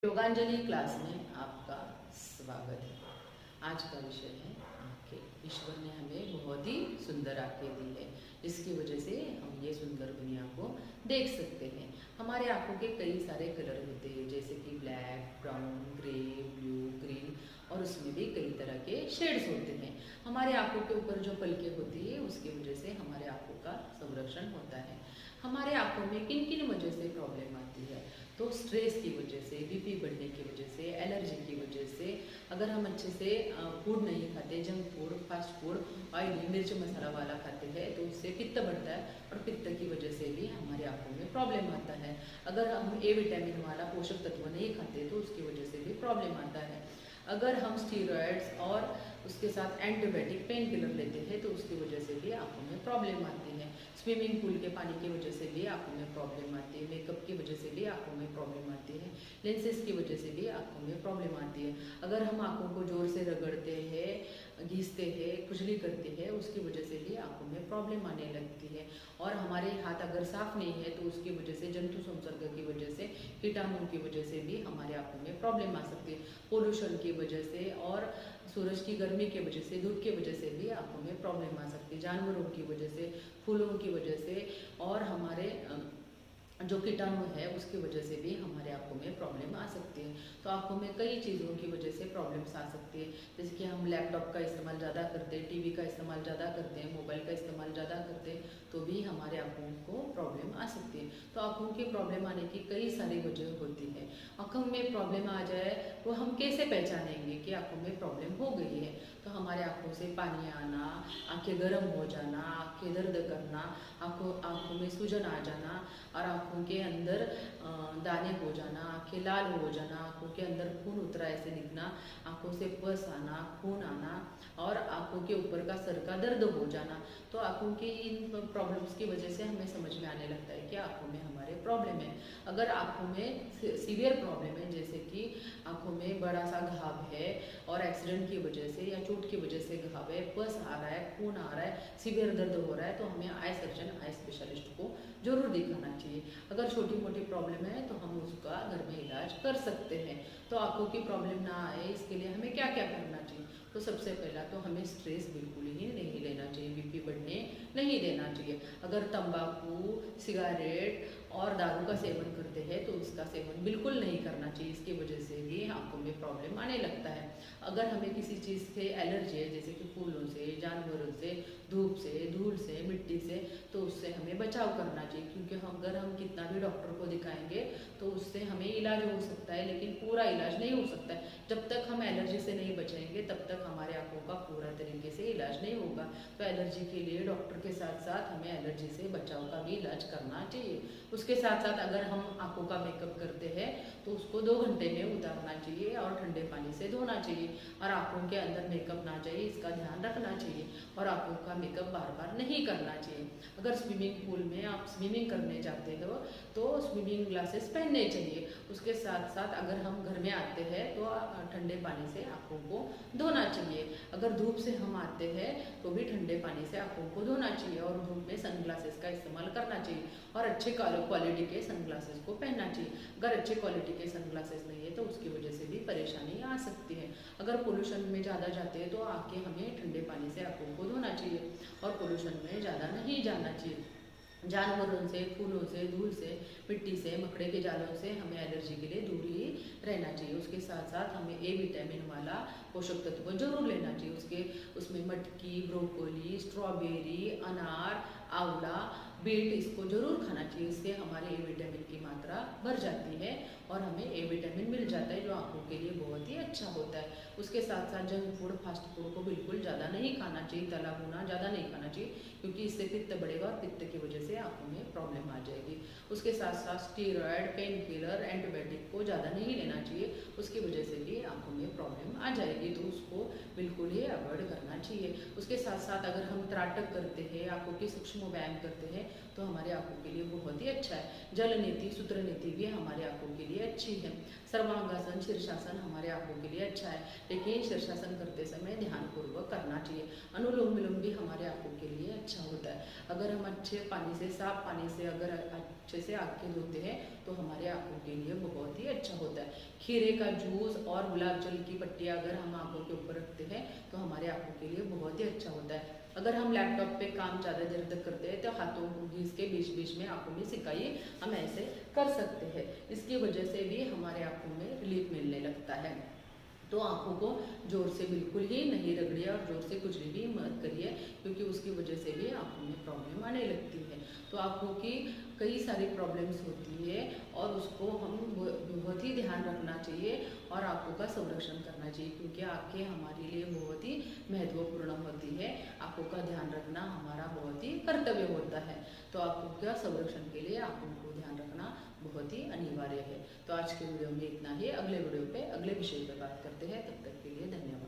योगांजलि class में आपका स्वागत है। आज का विषय है आंखें। ईश्वर ने हमें बहुत ही सुंदर आंखें दी है, जिसकी वजह से हम ये सुंदर दुनिया को देख सकते हैं। हमारे आंखों के कई सारे कलर होते हैं, जैसे कि black, brown, grey, blue, green, और उसमें भी कई तरह के शेड्स होते हैं। हमारे आंखों के ऊपर जो पलकें होती है, उसकी वजह से हमारे आंखों का संरक्षण होता है। हमारे आंखों में किन किन वजह से प्रॉब्लम आती है? तो स्ट्रेस की वजह से, बीपी बढ़ने की वजह से, एलर्जी की वजह से, अगर हम अच्छे से फूड नहीं खाते, junk food, fast food, oily, मिर्च मसाला वाला खाते हैं, तो उससे पित्त बढ़ता है और पित्त की वजह से भी हमारे आंखों में प्रॉब्लम आता है। अगर हम ए विटामिन वाला पोषक तत्व नहीं खाते, तो उसकी वजह से भी प्रॉब्लम आता है। अगर हम स्टीरॉयड्स और उसके साथ एंटीबायोटिक पेन किलर लेते हैं, तो उसकी वजह से भी आंखों में प्रॉब्लम आती है। स्विमिंग पूल के पानी की वजह से भी आंखों में प्रॉब्लम आती है। मेकअप की वजह से भी आंखों में प्रॉब्लम आती है। लेंसेज की वजह से भी आंखों में प्रॉब्लम आती है। अगर हम आंखों को जोर से रगड़ते हैं, घिसते हैं, खुजली करते हैं, उसकी वजह से भी आंखों में प्रॉब्लम आने लगती है। और हमारे हाथ अगर साफ नहीं है, तो उसकी वजह से, जंतु संसर्ग की वजह से, कीटाणुओं की वजह से भी हमारे आंखों में प्रॉब्लम आ सकती है। पोल्यूशन की वजह से और सूरज की गर्मी की वजह से, धूप की वजह से भी आंखों में प्रॉब्लम आ सकती है। जानवरों की वजह से, फूलों की वजह से, और हमारे जो कीटाणु है उसकी वजह से भी हमारे आंखों में प्रॉब्लम आ सकती है। तो आंखों में कई चीज़ों की वजह से प्रॉब्लम्स आ सकती है, जैसे कि हम लैपटॉप का इस्तेमाल ज़्यादा करते हैं, टीवी का इस्तेमाल ज़्यादा करते हैं, मोबाइल का इस्तेमाल ज़्यादा करते हैं, तो भी हमारे आंखों को प्रॉब्लम आ सकती है। तो आंखों की प्रॉब्लम आने की कई सारी वजह होती है। आंखों में प्रॉब्लम आ जाए तो हम कैसे पहचानेंगे कि आंखों में प्रॉब्लम हो गई है? तो हमारे आंखों से पानी आना, आंखें गर्म हो जाना, आंखें दर्द करना, आंखों में सूजन आ जाना, और आंखों के अंदर दाने हो जाना, आंखें लाल हो जाना, आंखों के अंदर खून उतरा ऐसे दिखना, आंखों से पस आना, खून आना, और आंखों के ऊपर का सर का दर्द हो जाना। तो आंखों की इन प्रॉब्लम्स की वजह से हमें समझ में आने लगता है कि आंखों में हमारे प्रॉब्लम है। अगर आंखों में सीवियर प्रॉब्लम है, जैसे कि आंखों में बड़ा सा घाव है और एक्सीडेंट की वजह से या चोट की वजह से घाव है, पस आ रहा है, खून आ रहा है, सीवियर दर्द हो रहा है, तो हमें आई सर्जन, आई स्पेशलिस्ट को जरूर दिखाना चाहिए। अगर छोटी मोटी प्रॉब्लम है तो हम उसका घर में इलाज कर सकते हैं। तो आंखों की प्रॉब्लम ना आए, इसके लिए हमें क्या क्या करना चाहिए? तो सबसे पहला तो हमें स्ट्रेस बिल्कुल ही नहीं लेना चाहिए, बीपी बढ़ने नहीं देना चाहिए। अगर तंबाकू, सिगरेट और दारू का सेवन करते हैं, तो उसका सेवन बिल्कुल नहीं करना चाहिए। इसकी वजह से भी आंखों में प्रॉब्लम आने लगता है। अगर हमें किसी चीज़ से एलर्जी है, जैसे कि फूलों से, जानवरों से, धूप से, धूल से, मिट्टी से, तो उससे हमें बचाव करना चाहिए। क्योंकि अगर हम कितना भी डॉक्टर को दिखाएंगे तो उससे हमें इलाज हो सकता है, लेकिन पूरा इलाज नहीं हो सकता है। जब तक हम एलर्जी से नहीं बचेंगे, तब तक हमारे आंखों का पूरा तरीके से इलाज नहीं होगा। तो एलर्जी के लिए डॉक्टर के साथ साथ हमें एलर्जी से बचाव का भी इलाज करना चाहिए। उसके साथ साथ अगर हम आंखों का मेकअप करते हैं, तो उसको 2 घंटे में उतारना चाहिए और ठंडे पानी से धोना चाहिए। और आंखों के अंदर मेकअप ना जाए, इसका ध्यान रखना चाहिए। और आंखों का मेकअप बार बार नहीं करना चाहिए। अगर स्विमिंग पूल में आप स्विमिंग करने जाते हो, तो स्विमिंग ग्लासेस पहनने चाहिए। उसके साथ साथ अगर हम घर में आते हैं, तो ठंडे पानी से आंखों को धोना चाहिए। अगर धूप से हम आते हैं, तो भी ठंडे पानी से आंखों को धोना चाहिए। और धूप में सनग्लासेस का इस्तेमाल करना चाहिए, और अच्छे क्वालिटी के सनग्लासेस को पहनना चाहिए। अगर अच्छे क्वालिटी के सनग्लासेस नहीं है, तो उसकी वजह से भी परेशानी आ सकती है। अगर पोल्यूशन में ज़्यादा जाते हैं, तो आके हमें ठंडे पानी से आंखों को धोना चाहिए, और पोल्यूशन में ज़्यादा नहीं जाना चाहिए। जानवरों से, फूलों से, धूल से, मिट्टी से, मकड़े के जालों से हमें एलर्जी के लिए दूर ही रहना चाहिए। उसके साथ साथ हमें ए विटामिन वाला पोषक तत्व जरूर लेना चाहिए। उसमें मटकी, ब्रोकोली, स्ट्रॉबेरी, अनार, आंवला, बीट, इसको जरूर खाना चाहिए। इससे हमारे ए विटामिन की मात्रा बढ़ जाती है और हमें ए विटामिन मिल जाता है, जो आंखों के लिए बहुत ही अच्छा होता है। उसके साथ साथ जंक फूड, फास्ट फूड को बिल्कुल ज़्यादा नहीं खाना चाहिए। तला भुना ज़्यादा नहीं खाना चाहिए, क्योंकि इससे पित्त बढ़ेगा और पित्त की वजह से आंखों में प्रॉब्लम आ जाएगी। उसके साथ साथ स्टीरॉयड, पेन किलर, एंटीबायोटिक को ज़्यादा नहीं लेना चाहिए, उसकी वजह से भी आंखों में प्रॉब्लम आ जाएगी। तो उसको बिल्कुल ही अवॉइड करना चाहिए। उसके साथ साथ अगर हम त्राटक करते हैं, आंखों के सूक्ष्म व्यायाम करते हैं, तो हमारे आंखों के लिए बहुत ही अच्छा है। जल नीति, सूत्र नीति भी हमारे आंखों के लिए अच्छी है। सर्वांगासन, शीर्षासन हमारे आंखों आंखों के लिए अच्छा है, लेकिन शीर्षासन करते समय ध्यानपूर्वक करना चाहिए। अनुलोम विलोम भी हमारे आंखों के लिए अच्छा होता है। अगर हम अच्छे पानी से, साफ पानी से अगर अच्छे से आंखें धोते हैं तो हमारे आंखों के लिए बहुत ही अच्छा होता है। खीरे का जूस और गुलाब जल की पट्टियाँ अगर हम आंखों के ऊपर रखते हैं तो हमारे आंखों के लिए बहुत ही अच्छा होता है। अगर हम लैपटॉप पे काम ज़्यादा देर तक करते हैं तो हाथों को घिस के बीच बीच में आंखों में सिकाई हम ऐसे कर सकते हैं। इसकी वजह से भी हमारे आंखों में रिलीफ मिलने लगता है। तो आंखों को जोर से बिल्कुल ही नहीं रगड़िए और जोर से कुछ भी मत करिए, क्योंकि उसकी वजह से भी आंखों में प्रॉब्लम आने लगती है। तो आंखों की कई सारी प्रॉब्लम्स होती है और उसको हम बहुत ही ध्यान रखना चाहिए और आंखों का संरक्षण करना चाहिए, क्योंकि आंखें हमारे लिए बहुत ही महत्वपूर्ण होती है। आंखों का ध्यान रखना हमारा बहुत ही कर्तव्य होता है। तो आंखों का संरक्षण के लिए आंखों को ध्यान रखना बहुत ही अनिवार्य है। तो आज के वीडियो में इतना ही। अगले वीडियो पे अगले विषय पर बात करते हैं। तब तक के लिए धन्यवाद।